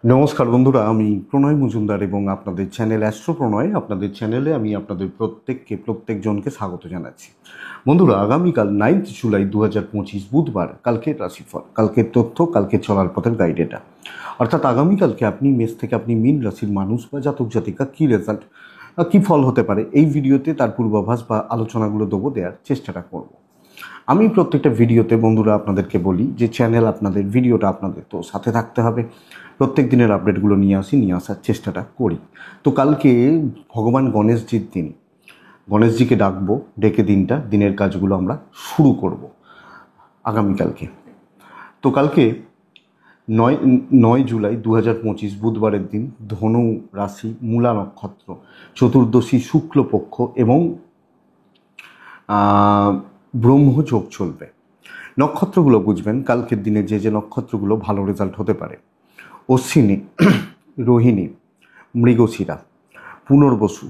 নমস্কার বন্ধুরা, আমি প্রণয় মজুমদার এবং আপনাদের চ্যানেল অ্যাস্ট্রো প্রণয়, আপনাদের চ্যানেলে আমি আপনাদের প্রত্যেকজনকে স্বাগত জানাচ্ছি। বন্ধুরা, আগামীকাল 9 জুলাই 2025 বুধবার, কালকের রাশিফল, কালকের তথ্য, কালকের চলার পথের গাইড এটা। অর্থাৎ আগামীকালকে আপনি মেষ থেকে আপনি মীন রাশির মানুষ বা জাতক জাতিকা কী রেজাল্ট, কী ফল হতে পারে, এই ভিডিওতে তার পূর্বাভাস বা আলোচনাগুলো দেওয়ার চেষ্টাটা করব। আমি প্রত্যেকটা ভিডিওতে বন্ধুরা আপনাদেরকে বলি যে চ্যানেল আপনাদের, ভিডিওটা আপনাদের, তো সাথে থাকতে হবে। প্রত্যেক দিনের আপডেটগুলো নিয়ে আসার চেষ্টাটা করি। তো কালকে ভগবান গণেশজির দিন, গণেশজিকে ডাকবো, ডেকে দিনের কাজগুলো আমরা শুরু করব আগামীকালকে। তো কালকে 9 জুলাই 2025 বুধবারের দিন, ধনু রাশি, মূলা নক্ষত্র, চতুর্দশী শুক্লপক্ষ এবং ব্রহ্মযোগ চলবে। নক্ষত্রগুলো বুঝবেন কালকের দিনে যে নক্ষত্রগুলো ভালো রেজাল্ট হতে পারে: অশ্বিনী, রোহিণী, মৃগশিরা, পুনর্বসু,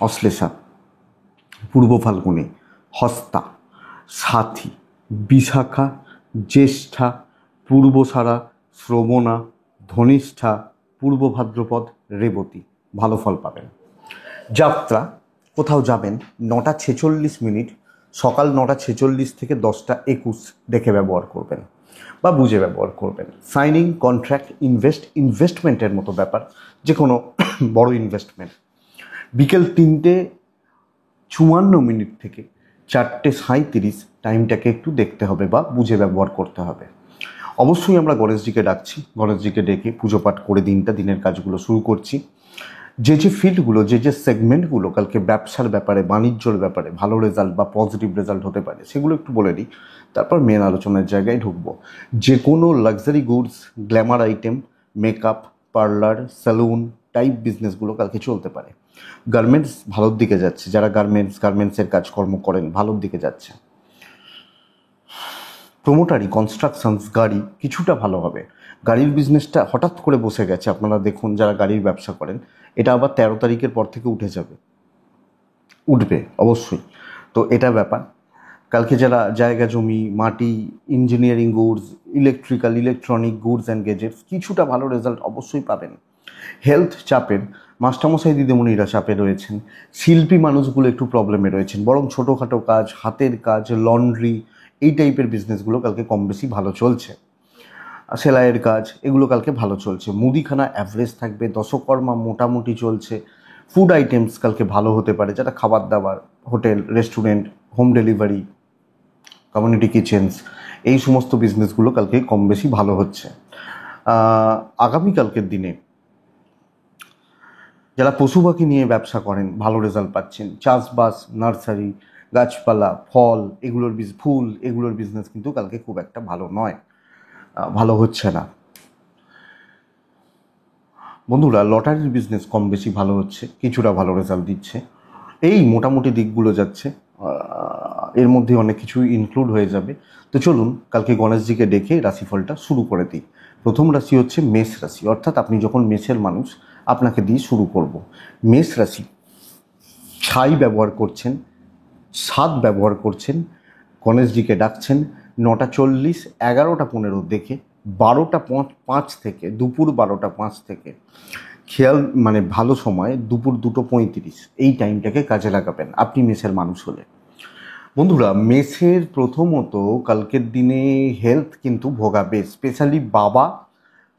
অশ্লেষা, পূর্ব ফাল্গুনী, হস্তা, সাথী, বিশাখা, জ্যেষ্ঠা, পূর্বসারা, শ্রবণা, ধনিষ্ঠা, পূর্ব ভাদ্রপদ, রেবতী ভালো ফল পাবেন। যাত্রা, কোথাও যাবেন, 9টা 46 মিনিট, সকাল 9টা 46 থেকে 10টা 21 দেখে ব্যবহার করবেন বা বুঝে ব্যবহার করবেন। সাইনিং, কন্ট্রাক্ট, ইনভেস্টমেন্টের মতো ব্যাপার, যে কোনো বড় ইনভেস্টমেন্ট, বিকেল 3টে 54 মিনিট থেকে 4টে 37, টাইমটাকে একটু দেখতে হবে বা বুঝে ব্যবহার করতে হবে। অবশ্যই আমরা গণেশজিকে ডাকছি, গণেশজিকে ডেকে পুজো পাঠ করে দিনের কাজগুলো শুরু করছি। যে ফিল্ডগুলো, যে সেগমেন্টগুলো কালকে ব্যবসার ব্যাপারে, বাণিজ্যর ব্যাপারে ভালো রেজাল্ট বা পজিটিভ রেজাল্ট হতে পারে, সেগুলো একটু বলে দিই, তারপর মেন আলোচনার জায়গায় ঢুকবো। যে কোনো luxury goods, glamour item, makeup, parlour, salon type বিজনেসগুলো কালকে চলতে পারে। গার্মেন্টস ভালোর দিকে যাচ্ছে, যারা গার্মেন্টসের কাজকর্ম করেন ভালোর দিকে যাচ্ছে। প্রোমোটারি, কনস্ট্রাকশনস, গাড়ি কিছুটা ভালো হবে। গাড়ির বিজনেসটা হঠাৎ করে বসে গেছে, আপনারা দেখুন যারা গাড়ির ব্যবসা করেন, এটা আবার 13 তারিখের পর থেকে উঠবে অবশ্যই। তো এটা ব্যাপার। কালকে যারা জায়গা জমি, মাটি, engineering goods, electronic goods and gadgets কিছুটা ভালো রেজাল্ট অবশ্যই পাবেন। হেলথ চাপের, মাস্টারমশাই দিদিমণিরা চাপে রয়েছেন, শিল্পী মানুষগুলো একটু প্রবলেমে রয়েছেন, বরং ছোটোখাটো কাজ, হাতের কাজ, লন্ড্রি এই টাইপের বিজনেসগুলো কালকে কম বেশি ভালো চলছে। সেলাইয়ের কাজ এগুলো কালকে ভালো চলছে। মুদিখানা অ্যাভারেজ থাকবে, দশকর্মা মোটামুটি চলছে। ফুড আইটেমস কালকে ভালো হতে পারে, যারা খাবার দাবার, hotel, restaurant, home delivery, community kitchens, এই সমস্ত বিজনেসগুলো কালকে কম বেশি ভালো হচ্ছে। আগামীকালকের দিনে যারা পশু পাখি নিয়ে ব্যবসা করেন ভালো রেজাল্ট পাচ্ছেন। চাষবাস, নার্সারি, গাছপালা, ফল ফুল এগুলোর বিজনেস কিন্তু কালকে খুব একটা ভালো নয়, ভালো হচ্ছে না। বন্ধুরা, লটারির বিজনেস কম বেশি ভালো হচ্ছে, কিছুটা ভালো রেজাল্ট দিচ্ছে। এই মোটামুটি দিকগুলো যাচ্ছে, এর মধ্যে অনেক কিছু ইনক্লুড হয়ে যাবে। তো চলুন কালকে গণেশজিকে ডেকে রাশিফলটা শুরু করে দিই। প্রথম রাশি হচ্ছে মেষ রাশি, অর্থাৎ আপনি যখন মেষের মানুষ, আপনাকে দিয়ে শুরু করব। মেষ রাশি, ছাই ব্যবহার করছেন, সাত ব্যবহার করছেন, গণেশজিকে ডাকছেন 9টা 40, 11টা 15 দেখে, 12টা 5 থেকে, দুপুর 12টা 5 থেকে, খেয়াল মানে ভালো সময় দুপুর 2টো 35, এই টাইমটাকে কাজে লাগাবেন আপনি মেষের মানুষ হলে। বন্ধুরা, মেষের প্রথমত কালকের দিনে হেলথ কিন্তু ভোগাবে, স্পেশালি বাবা,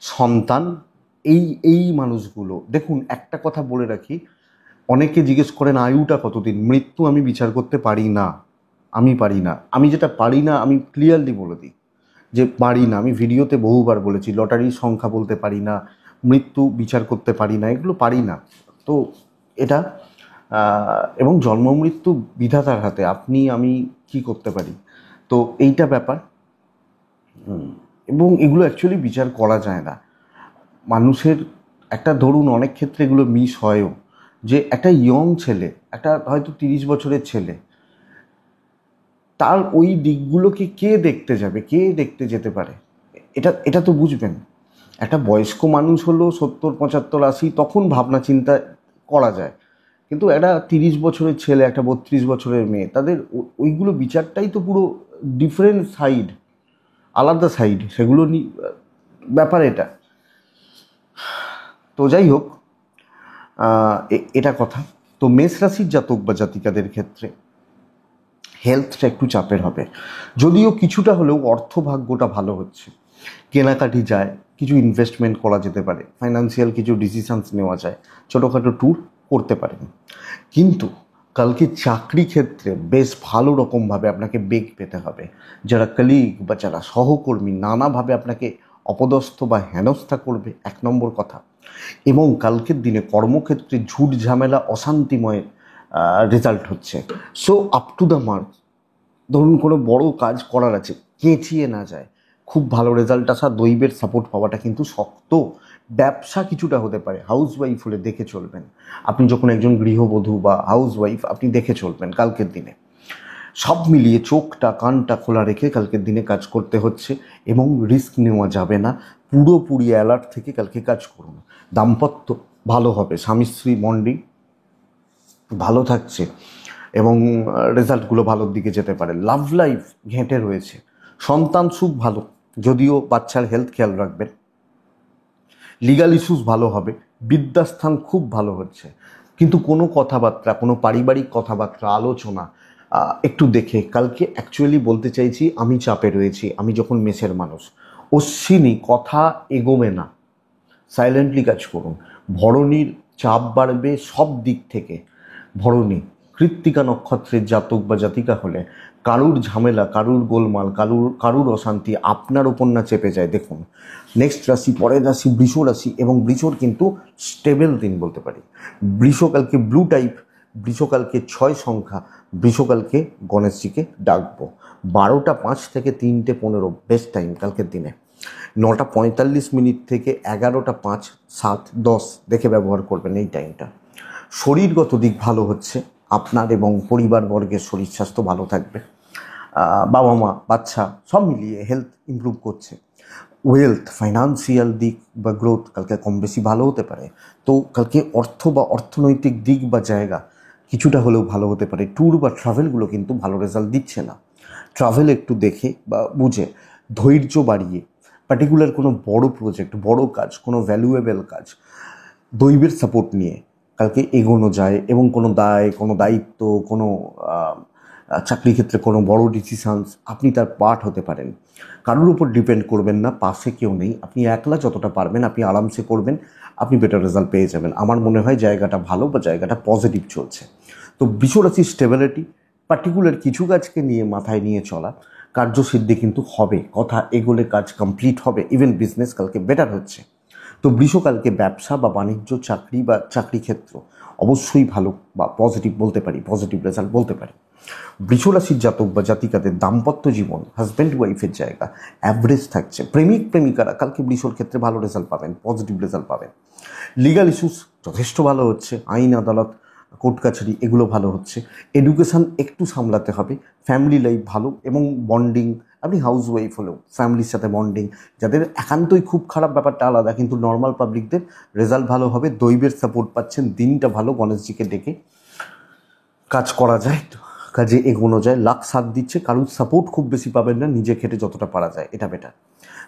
সন্তান, এই মানুষগুলো। দেখুন, একটা কথা বলে রাখি, অনেকে জিজ্ঞেস করেন আয়ুটা কতদিন। মৃত্যু আমি বিচার করতে পারি না, আমি যেটা পারি না আমি ক্লিয়ারলি বলে দিই যে পারি না। আমি ভিডিওতে বহুবার বলেছি, লটারির সংখ্যা বলতে পারি না, মৃত্যু বিচার করতে পারি না, এগুলো পারি না। তো এটা এবং জন্ম মৃত্যু বিধাতার হাতে, আপনি আমি কি করতে পারি, তো এইটা ব্যাপার। এবং এগুলো অ্যাকচুয়ালি বিচার করা যায় না। মানুষের একটা, ধরুন অনেক ক্ষেত্রে এগুলো মিস হয়ও, যে একটা ইয়ং ছেলে, একটা হয়তো 30 বছরের ছেলে, তার ওই দিকগুলোকে কে দেখতে যেতে পারে, এটা তো বুঝবেন। একটা বয়স্ক মানুষ হলো 70, 75, 80, তখন ভাবনা চিন্তা করা যায়, কিন্তু একটা 30 বছরের ছেলে, একটা 32 বছরের মেয়ে, তাদের ওইগুলো বিচারটাই তো পুরো ডিফারেন্ট সাইড, আলাদা সাইড, সেগুলো ব্যাপার এটা। তো যাই হোক, এটা কথা। তো মেষ রাশির জাতক বা জাতিকাদের ক্ষেত্রে হেলথটা একটু চাপের হবে, যদিও কিছুটা হলেও অর্থভাগ্যটা ভালো হচ্ছে, কেনাকাটি যায়, কিছু ইনভেস্টমেন্ট করা যেতে পারে, ফাইন্যান্সিয়াল কিছু ডিসিশনস নেওয়া যায়, ছোটোখাটো ট্যুর করতে পারেন। কিন্তু কালকে চাকরি ক্ষেত্রে বেশ ভালো রকমভাবে আপনাকে বেগ পেতে হবে। যারা কলিগ বা যারা সহকর্মী নানাভাবে আপনাকে অপদস্থ বা হেনস্থা করবে, 1 নম্বর কথা। এবং কালকের দিনে কর্মক্ষেত্রে ঝুট ঝামেলা অশান্তিময় রেজাল্ট হচ্ছে। So up to the mark, ধরুন কোনো বড় কাজ করার আছে, কেঁচিয়ে না যায়, খুব ভালো রেজাল্ট আসা, দৈবের সাপোর্ট পাওয়াটা কিন্তু শক্ত। ব্যবসা কিছুটা হতে পারে, হাউস ওয়াইফ হলে দেখে চলবেন। আপনি যখন একজন গৃহবধূ বা হাউস ওয়াইফ, আপনি দেখে চলবেন কালকের দিনে। সব মিলিয়ে চোখটা কানটা খোলা রেখে কালকের দিনে কাজ করতে হচ্ছে, এবং রিস্ক নেওয়া যাবে না। পুরোপুরি অ্যালার্ট থেকে কালকে কাজ করুন। দাম্পত্য ভালো হবে, স্বামী স্ত্রী বন্ডিং ভালো থাকছে, এবং রেজাল্টগুলো ভালোর দিকে যেতে পারে। লাভ লাইফ ঘেঁটে রয়েছে, সন্তান সুখ ভালো, যদিও বাচ্চার হেলথ খেয়াল রাখবেন। লিগাল ইস্যুস ভালো হবে, বিদ্যাস্থান খুব ভালো হচ্ছে। কিন্তু কোনো কথাবার্তা, কোনো পারিবারিক কথাবার্তা, আলোচনা একটু দেখে। কালকে অ্যাকচুয়ালি বলতে চাইছি, আমি চাপে রয়েছি, আমি যখন মেসের মানুষ, অশ্বিনী কথা এগোবে না, সাইলেন্টলি কাজ করুন। ভরণীর চাপ বাড়বে সব দিক থেকে। ভরণী কৃত্তিকা নক্ষত্রের জাতক বা জাতিকা হলে কারুর ঝামেলা, কারুর গোলমাল, কারুর অশান্তি আপনার ওপর না চেপে যায়। দেখুন, নেক্সট রাশি, পরের রাশি বৃষ রাশি, এবং বৃষর কিন্তু স্টেবল দিন বলতে পারি। বৃষকালকে ব্লু টাইপ, বৃষকালকে 6 সংখ্যা, বৃষকালকে গণেশজিকে ডাকবো। 12টা 5 থেকে 3টে 15 বেস্ট টাইম কালকের দিনে। 9টা 45 মিনিট থেকে 11টা 5, 7, 10 দেখে ব্যবহার করবেন এই টাইমটা। শরীরগত দিক ভালো হচ্ছে, আপনার এবং পরিবারবর্গের শরীর স্বাস্থ্য ভালো থাকবে। বাবা মা বাচ্চা সব মিলিয়ে হেলথ ইমপ্রুভ করছে। ওয়েলথ, ফাইন্যান্সিয়াল দিক বা গ্রোথ কালকে কম বেশি ভালো হতে পারে। তো কালকে অর্থ বা অর্থনৈতিক দিক বা জায়গা কিছুটা হলেও ভালো হতে পারে। ট্যুর বা ট্রাভেলগুলো কিন্তু ভালো রেজাল্ট দিচ্ছে না। ট্রাভেল একটু দেখে বা বুঝে, ধৈর্য বাড়িয়ে, পার্টিকুলার কোনো বড় প্রজেক্ট, বড় কাজ, কোনো ভ্যালুয়েবল কাজ দৈবের সাপোর্ট নিয়ে কালকে এগোনো যায়। এবং কোনো দায়, কোনো দায়িত্ব, কোনো চাকরি ক্ষেত্রে কোনো বড় ডিসিশনস, আপনি তার পার্ট হতে পারেন। কারোর উপর ডিপেন্ড করবেন না, পাশে কেউ নেই, আপনি একলা যতটা পারবেন আপনি আরামসে করবেন, আপনি বেটার রেজাল্ট পেয়ে যাবেন। আমার মনে হয় জায়গাটা ভালো বা জায়গাটা পজিটিভ চলছে। তো বৃষরাশির স্টেবিলিটি, পার্টিকুলার কিছু কাজকে নিয়ে মাথায় নিয়ে চলা, কার্যসিদ্ধি কিন্তু হবে। কথা এগোলে কাজ কমপ্লিট হবে, ইভেন বিজনেস কালকে বেটার হচ্ছে। তো বৃষকালকে ব্যবসা বা বাণিজ্য, চাকরি বা চাকরি ক্ষেত্র অবশ্যই ভালো বা পজিটিভ বলতে পারি, পজিটিভ রেজাল্ট বলতে পারি। বৃষরাশির জাতক বা জাতিকাদের দাম্পত্য জীবন, হাজব্যান্ড ওয়াইফের জায়গা অ্যাভারেজ থাকছে। প্রেমিক প্রেমিকারা কালকে বৃষর ক্ষেত্রে ভালো রেজাল্ট পাবেন, পজিটিভ রেজাল্ট পাবেন। লিগাল ইস্যুস যথেষ্ট ভালো হচ্ছে, আইন আদালত কোর্ট কাছারি এগুলো ভালো হচ্ছে। এডুকেশান একটু সামলাতে হবে। ফ্যামিলি লাইফ ভালো, এবং বন্ডিং, আপনি হাউস ওয়াইফ হলেও ফ্যামিলির সাথে বন্ডিং, যাদের একান্তই খুব খারাপ ব্যাপারটা আলাদা, কিন্তু নর্মাল পাবলিকদের রেজাল্ট ভালো হবে। দৈবের সাপোর্ট পাচ্ছেন, দিনটা ভালো, গণেশজিকে ডেকে কাজ করা যায়, কাজে এগোনো যায়। লাক সাথ দিচ্ছে, কারুর সাপোর্ট খুব বেশি পাবেন না, নিজে খেটে যতটা পারা যায় এটা বেটার।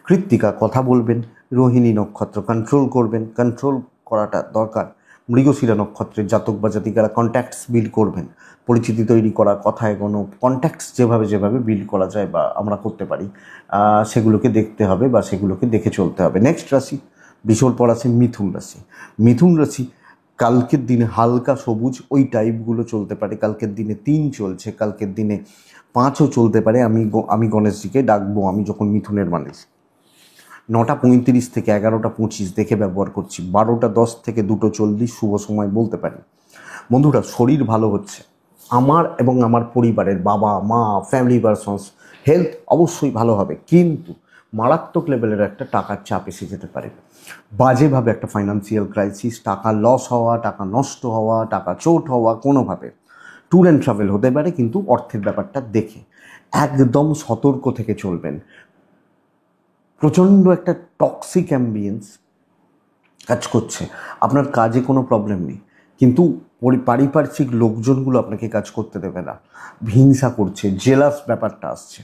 কৃত্তিকা কথা বলবেন, রোহিণী নক্ষত্র কন্ট্রোল করবেন, কন্ট্রোল করাটা দরকার। মৃগশিরা নক্ষত্রের জাতক বা জাতিকারা কন্ট্যাক্টস বিল্ড করবেন, পরিচিতি তৈরি করা, কথা এগোনো, কন্ট্যাক্টস যেভাবে বিল্ড করা যায় বা আমরা করতে পারি, সেগুলোকে দেখতে হবে বা সেগুলোকে দেখে চলতে হবে। নেক্সট রাশি, বিশোর পর আছে মিথুন রাশি। মিথুন রাশি কালকের দিনে হালকা সবুজ ওই টাইপগুলো চলতে পারে। কালকের দিনে 3 চলছে, কালকের দিনে 5ও চলতে পারে। আমি গণেশজিকে ডাকবো, আমি যখন মিথুনের মানুষ। 9টা 35 থেকে 11টা 25 দেখে ব্যবহার করছি। 12টা 10 থেকে 2টো 40 শুভ সময় বলতে পারি। বন্ধুরা, শরীর ভালো হচ্ছে আমার এবং আমার পরিবারের, বাবা মা, ফ্যামিলি পারসনস হেলথ অবশ্যই ভালো হবে। কিন্তু মারাত্মক লেভেলের একটা টাকার চাপ এসে যেতে পারে, বাজেভাবে একটা ফাইন্যান্সিয়াল ক্রাইসিস, টাকা লস হওয়া, টাকা নষ্ট হওয়া, টাকা চোট হওয়া কোনোভাবে। ট্যুর অ্যান্ড ট্রাভেল হতে পারে, কিন্তু অর্থের ব্যাপারটা দেখে একদম সতর্ক থেকে চলবেন। প্রচণ্ড একটা টক্সিক অ্যাম্বিয়েন্স কাজ করছে, আপনার কাজে কোনো প্রবলেম নেই, কিন্তু পারিপার্শ্বিক লোকজনগুলো আপনাকে কাজ করতে দেবে না, হিংসা করছে, জেলাস ব্যাপারটা আসছে,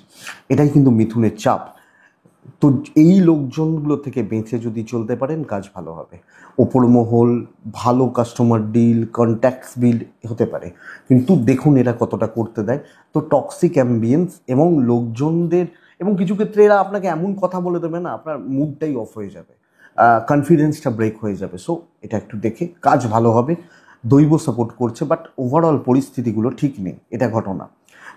এটাই কিন্তু মিথুনের চাপ। তো এই লোকজনগুলো থেকে বেঁচে যদি চলতে পারেন কাজ ভালো হবে। ওপর মহল, ভালো কাস্টমার ডিল, কন্ট্যাক্টস বিল্ড হতে পারে, কিন্তু দেখুন এরা কতটা করতে দেয়। তো টক্সিক অ্যাম্বিয়েন্স এবং লোকজনদের, এবং কিছু ক্ষেত্রে এরা আপনাকে এমন কথা বলে দেবে না, আপনার মুডটাই অফ হয়ে যাবে, কনফিডেন্সটা ব্রেক হয়ে যাবে। সো এটা একটু দেখে কাজ ভালো হবে। দৈব সাপোর্ট করছে, বাট ওভারঅল পরিস্থিতিগুলো ঠিক নেই, এটা ঘটনা।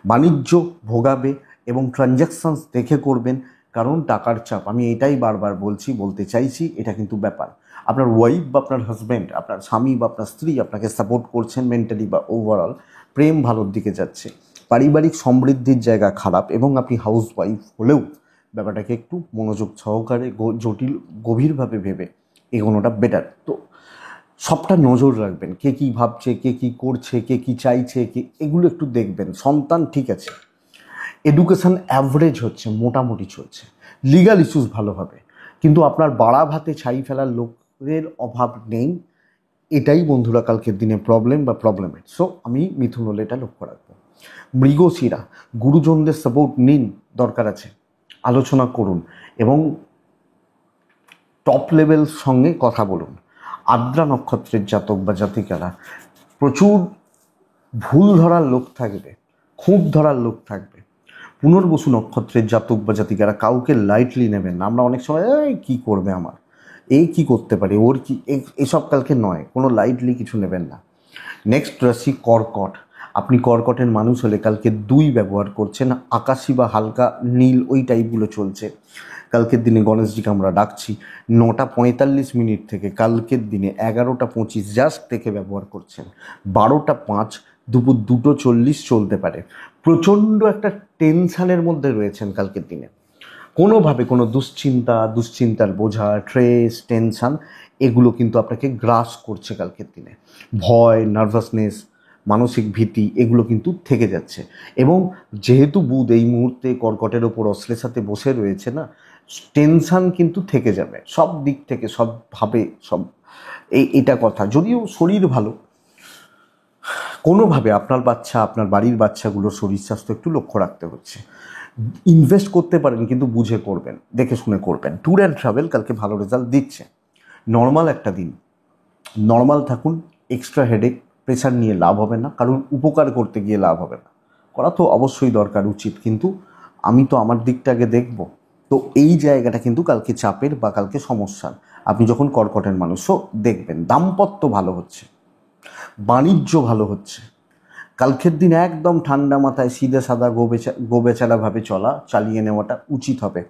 বাণিজ্য ভোগাবে এবং ট্রানজ্যাকশানস দেখে করবেন, কারণ টাকার চাপ, আমি এটাই বারবার বলতে চাইছি, এটা কিন্তু ব্যাপার। আপনার ওয়াইফ বা আপনার হাজব্যান্ড, আপনার স্বামী বা আপনার স্ত্রী আপনাকে সাপোর্ট করছেন মেন্টালি বা ওভারঅল, প্রেম ভালোর দিকে যাচ্ছে। পারিবারিক সমৃদ্ধির জায়গা খারাপ, এবং আপনি হাউস ওয়াইফ হলেও ব্যাপারটাকে একটু মনোযোগ সহকারে জটিল গভীরভাবে ভেবে এগোনোটা বেটার। তো সবটা নজর রাখবেন, কে কী ভাবছে, কে কী করছে, কে কী চাইছে, এগুলো একটু দেখবেন। সন্তান ঠিক আছে, এডুকেশান অ্যাভারেজ হচ্ছে, মোটামুটি চলছে, লিগাল ইস্যুস ভালো হবে, কিন্তু আপনার বাড়া ভাতে ছাই ফেলার লোকের অভাব নেই। এটাই বন্ধুরা কালকের দিনে প্রবলেম বা প্রবলেমের। সো আমি মিথুন হলে এটা লক্ষ্য রাখবো। মৃগশিরা, গুরুজনদের সাপোর্ট নিন, দরকার আছে, আলোচনা করুন এবং টপ লেভেল সঙ্গে কথা বলুন। আদ্রা নক্ষত্রের জাতক বা জাতিকারা, প্রচুর ভুল ধরার লোক থাকবে, খুব ধরার লোক থাকবে। পুনর্বসু নক্ষত্রের জাতক বা জাতিকারা, কাউকে লাইটলি নেবেন না। আমরা অনেক সময় কী করবে আমার, এই কী করতে পারে, ওর কি, এসব কালকে নয়, কোনো লাইটলি কিছু নেবেন না। নেক্সট রাশি কর্কট। আপনি কর্কটের মানুষ হলে কালকে 2 ব্যবহার করছেন, আকাশি বা হালকা নীল ওই টাইপগুলো চলছে। কালকের দিনে গণেশজিকে আমরা ডাকছি 9:45 থেকে কালকের দিনে 11:25 জাস্ট থেকে ব্যবহার করছেন। 12:05 দুপুর 2:40 চলতে পারে। প্রচণ্ড একটা টেনশানের মধ্যে রয়েছেন কালকের দিনে, কোনোভাবে কোনো দুশ্চিন্তার বোঝা, স্ট্রেস, টেনশান, এগুলো কিন্তু আপনাকে গ্রাস করছে কালকের দিনে। ভয়, নার্ভাসনেস, মানসিক ভীতি, এগুলো কিন্তু থেকে যাচ্ছে। এবং যেহেতু বুধ এই মুহূর্তে কর্কটের ওপর অশ্লেষাতে বসে রয়েছে না, টেনশান কিন্তু থেকে যাবে সব দিক থেকে, সবভাবে, সব এটা কথা। যদিও শরীর ভালো, কোনোভাবে আপনার বাচ্চা, আপনার বাড়ির বাচ্চাগুলোর শরীর স্বাস্থ্য একটু লক্ষ্য রাখতে হচ্ছে। ইনভেস্ট করতে পারেন, কিন্তু বুঝে করবেন, দেখে শুনে করবেন। ট্যুর অ্যান্ড ট্রাভেল কালকে ভালো রেজাল্ট দিচ্ছে। নর্মাল একটা দিন, নর্মাল থাকুন, এক্সট্রা হেডেক প্রেশার নিয়ে লাভ হবে না, কারণ উপকার করতে গিয়ে লাভ হবে না। করা তো অবশ্যই দরকার, উচিত, কিন্তু আমি তো আমার দিকটা আগে দেখব। তো এই জায়গাটা কিন্তু কালকে চাপের বা কালকে সমস্যার, আপনি যখন কর্কটের মানুষও দেখবেন। দাম্পত্য ভালো হচ্ছে, বাণিজ্য ভালো হচ্ছে। কালকের দিন একদম ঠান্ডা মাথায় সিধে সাদা গোবেচারাভাবে চালিয়ে নেওয়াটা উচিত হবে।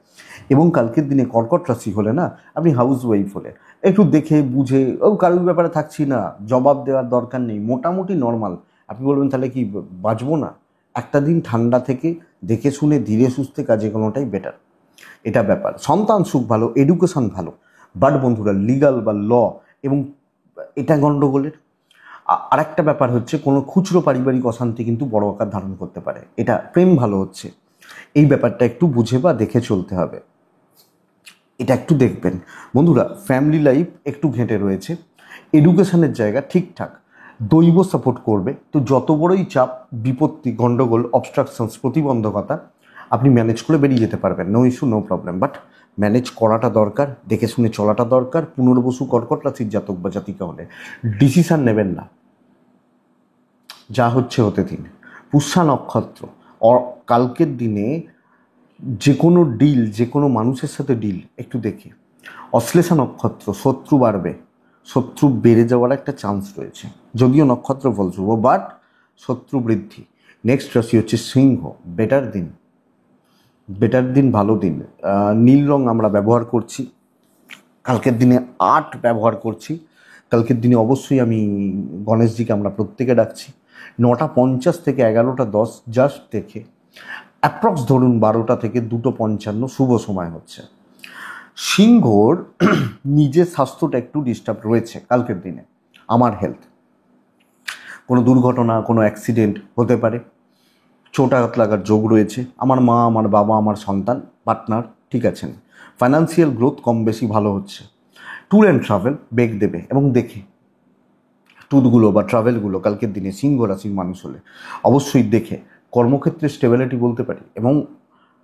এবং কালকের দিনে কর্কট রাশি হলে না, আপনি হাউস ওয়াইফ হলে একটু দেখে বুঝে, কারোর ব্যাপারে থাকছি না, জবাব দেওয়ার দরকার নেই, মোটামুটি নর্মাল। আপনি বলবেন তাহলে কি বাঁচবো না? একটা দিন ঠান্ডা থেকে দেখে শুনে ধীরে সুস্থে কাজে কোনোটাই বেটার, এটা ব্যাপার। সন্তান সুখ ভালো, এডুকেশন ভালো, বাট বন্ধুরা লিগাল বা ল এবং এটা গণ্ডগোলের। আরেকটা ব্যাপার হচ্ছে, কোনো খুচরো পারিবারিক অশান্তি কিন্তু বড় আকার ধারণ করতে পারে। এটা প্রেম ভালো হচ্ছে, এই ব্যাপারটা একটু বুঝে বা দেখে চলতে হবে, এটা একটু দেখবেন। বন্ধুরা ফ্যামিলি লাইফ একটু ঘেঁটে রয়েছে, এডুকেশনের জায়গা ঠিকঠাক, দৈব সাপোর্ট করবে। তো যত বড়ই চাপ, বিপত্তি, গণ্ডগোল, অবস্ট্রাকশনস, প্রতিবন্ধকতা, আপনি ম্যানেজ করে বেরিয়ে যেতে পারবেন, no issue, no problem. But manage করাটা দরকার, দেখে শুনে চলাটা দরকার। পুনর্বসু কর্কট রাশির জাতক বা জাতিকা হলে ডিসিশান নেবেন না, যা হচ্ছে হতে দিন। পুষ্যা নক্ষত্র, কালকের দিনে যে কোনো ডিল, যে কোনো মানুষের সাথে ডিল একটু দেখে। অশ্লেষা নক্ষত্র, শত্রু বাড়বে, শত্রু বেড়ে যাওয়ার একটা চান্স রয়েছে, যদিও নক্ষত্র ফল শুভ, বাট শত্রু বৃদ্ধি। নেক্সট রাশি হচ্ছে সিংহ। বেটার দিন, ভালো দিন। নীল রং আমরা ব্যবহার করছি, কালকের দিনে 8 ব্যবহার করছি। কালকের দিনে অবশ্যই আমি গণেশজিকে আমরা প্রত্যেকে ডাকছি। 9:50 থেকে 11:10 জাস্ট দেখে, অ্যাপ্রক্স ধরুন 12টা থেকে 2:55 শুভ সময় হচ্ছে। সিংহর নিজের স্বাস্থ্যটা একটু ডিস্টার্ব রয়েছে কালকের দিনে। আমার হেলথ, কোনো দুর্ঘটনা, কোনো অ্যাক্সিডেন্ট হতে পারে, চোট আঘাত লাগার যোগ রয়েছে। আমার মা, আমার বাবা, আমার সন্তান, পার্টনার ঠিক আছেন। ফাইন্যান্সিয়াল গ্রোথ কম বেশি ভালো হচ্ছে। ট্যুর অ্যান্ড ট্রাভেল বেগ দেবে, এবং দেখে ট্যুরগুলো বা ট্রাভেলগুলো কালকের দিনে সিংহ রাশির মানুষ হলে অবশ্যই দেখে। কর্মক্ষেত্রে স্টেবিলিটি বলতে পারি, এবং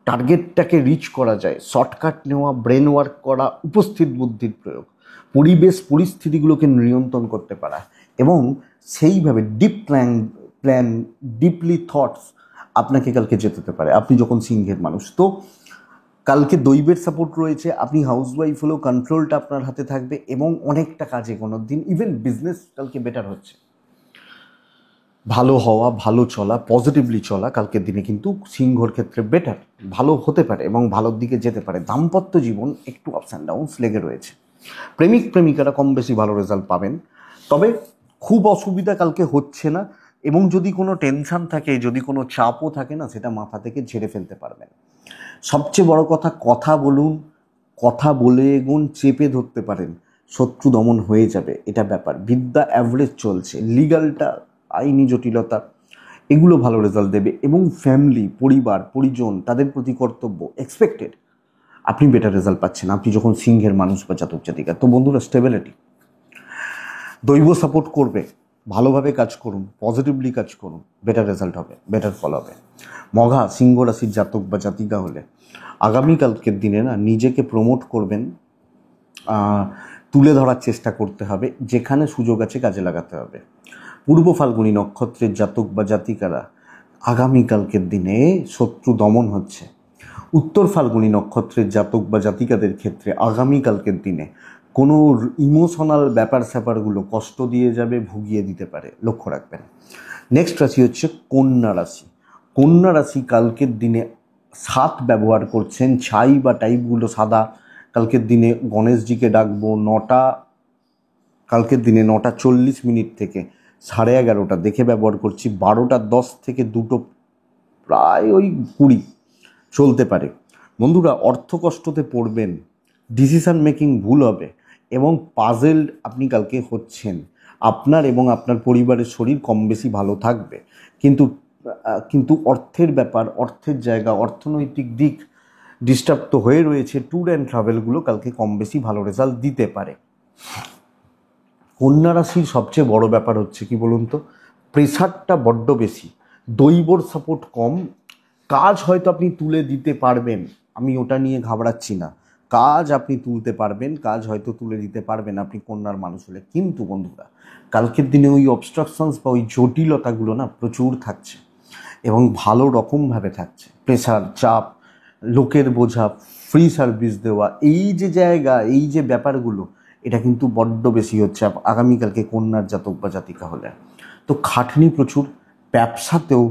টার্গেটটাকে রিচ করা যায়, শর্টকাট নেওয়া, ব্রেন ওয়ার্ক করা, উপস্থিত বুদ্ধির প্রয়োগ, পরিবেশ পরিস্থিতিগুলোকে নিয়ন্ত্রণ করতে পারা এবং সেইভাবে ডিপ প্ল্যান ডিপলি থটস আপনাকে কালকে যেতে পারে আপনি যখন সিংহের মানুষ। তো কালকে দৈবের সাপোর্ট রয়েছে, আপনি হাউসওয়াইফ হলেও কন্ট্রোলটা আপনার হাতে থাকবে এবং অনেকটা কাজে কোনো দিন ইভেন বিজনেস কালকে বেটার হচ্ছে। ভালো হওয়া, ভালো চলা, পজিটিভলি চলা কালকের দিনে কিন্তু সিংহর ক্ষেত্রে বেটার, ভালো হতে পারে এবং ভালোর দিকে যেতে পারে। দাম্পত্য জীবন একটু আপস অ্যান্ড ডাউনস লেগে রয়েছে। প্রেমিক প্রেমিকারা কম বেশি ভালো রেজাল্ট পাবেন, তবে খুব অসুবিধা কালকে হচ্ছে না এবং যদি কোনো টেনশন থাকে, যদি কোনো চাপও থাকে না, সেটা মাথা থেকে ঝেড়ে ফেলতে পারবেন। সবচেয়ে বড় কথা বলুন, কথা বলে এগুন চেপে ধরতে পারেন, শত্রু দমন হয়ে যাবে, এটা ব্যাপার। বিদ্যা অ্যাভারেজ চলছে, লিগালটা আইনি জটিলতা এগুলো ভালো রেজাল্ট দেবে এবং ফ্যামিলি, পরিবার পরিজন তাদের প্রতি কর্তব্য এক্সপেক্টেড, আপনি বেটার রেজাল্ট পাচ্ছেন আপনি যখন সিংহের মানুষ বা জাতক জাতিকা। তো বন্ধুরা, স্টেবিলিটি, দৈব সাপোর্ট করবে, ভালোভাবে কাজ করুন, পজিটিভলি কাজ করুন, বেটার রেজাল্ট হবে, বেটার ফল হবে। মঘা, সিংহ রাশির জাতক বা জাতিকা হলে আগামীকালকের দিনে না নিজেকে প্রমোট করবেন, তুলে ধরার চেষ্টা করতে হবে, যেখানে সুযোগ আছে কাজে লাগাতে হবে। পূর্ব ফাল্গুনী নক্ষত্রের জাতক বা জাতিকারা আগামীকালকের দিনে শত্রু দমন হচ্ছে। উত্তর ফাল্গুনী নক্ষত্রের জাতক বা জাতিকাদের ক্ষেত্রে আগামীকালকের দিনে কোনো ইমোশনাল ব্যাপার স্যাপারগুলো কষ্ট দিয়ে যাবে, ভুগিয়ে দিতে পারে, লক্ষ্য রাখবেন। নেক্সট রাশি হচ্ছে কন্যা রাশি। কন্যা রাশি কালকের দিনে 7 ব্যবহার করছেন, ছাই বা টাইপগুলো সাদা। কালকের দিনে গণেশজিকে ডাকবো কালকের দিনে 9:40 থেকে 11:30 দেখে ব্যবহার করছি। 12:10 থেকে 2 প্রায় ওই 20 চলতে পারে। বন্ধুরা, অর্থকষ্টতে পড়বেন, ডিসিশন মেকিং ভুল হবে এবং পাজেলড আপনি কালকে হচ্ছেন। আপনার এবং আপনার পরিবারের শরীর কম বেশি ভালো থাকবে, কিন্তু অর্থের ব্যাপার, অর্থের জায়গা, অর্থনৈতিক দিক ডিস্টার্ব তো হয়ে রয়েছে। ট্যুর অ্যান্ড ট্রাভেলগুলো কালকে কম বেশি ভালো রেজাল্ট দিতে পারে। কন্যা রাশির সবচেয়ে বড় ব্যাপার হচ্ছে কি বলুন তো, প্রেশারটা বড্ড বেশি, দৈবর সাপোর্ট কম। কাজ হয়তো আপনি তুলে দিতে পারবেন, আমি ওটা নিয়ে ঘাবড়াচ্ছি না, কাজ আপনি তুলতে পারবেন, কাজ হয়তো তুলে দিতে পারবেন আপনি কন্যার মানুষ হলে। কিন্তু বন্ধুরা, কালকের দিনে ওই অবস্ট্রাকশনস বা ওই জটিলতাগুলো না প্রচুর থাকছে এবং ভালো রকমভাবে থাকছে। প্রেশার, চাপ, লোকের বোঝা, ফ্রি সার্ভিস দেওয়া, এই যে জায়গা, এই যে ব্যাপারগুলো, এটা কিন্তু বড্ড বেশি হচ্ছে আগামীকালকে কন্যার জাতক বা জাতিকা হলে। তো খাটনি প্রচুর, ব্যবসাতেও